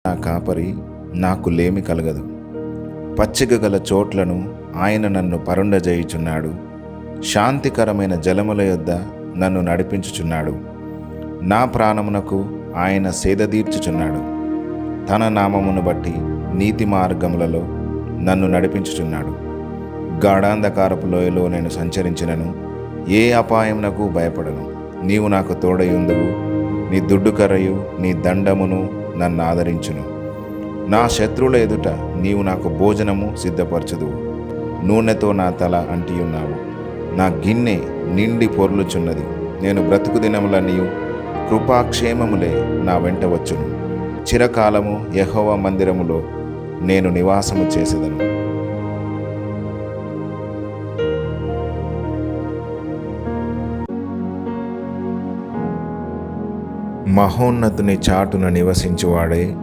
నా కాపరి, నాకు లేమి కలగదు. పచ్చిక గల చోట్లను ఆయన నన్ను పరుండజేయుచున్నాడు. శాంతికరమైన జలముల యొద్ద నన్ను నడిపించుచున్నాడు. నా ప్రాణమునకు ఆయన సేదదీర్చుచున్నాడు. తన నామమును బట్టి నీతి మార్గములలో నన్ను నడిపించుచున్నాడు. గాఢాంధకారపు లోయలో నేను సంచరించినను ఏ అపాయమునకు భయపడను. నీవు నాకు తోడయుందువు. నీ దుడ్డుకర్రయు నీ దండమును నన్ను ఆదరించును. నా శత్రువుల ఎదుట నీవు నాకు భోజనము సిద్ధపరచుదువు. నూనెతో నా తల అంటియున్నావు. నా గిన్నె నిండి పొర్లుచున్నది. నేను బ్రతుకు దినములన్నీయు కృపాక్షేమములే నా వెంట వచ్చును. చిరకాలము యెహోవా మందిరములో నేను నివాసము చేసేదను. మహోన్నతుని చాటున నివసించువాడే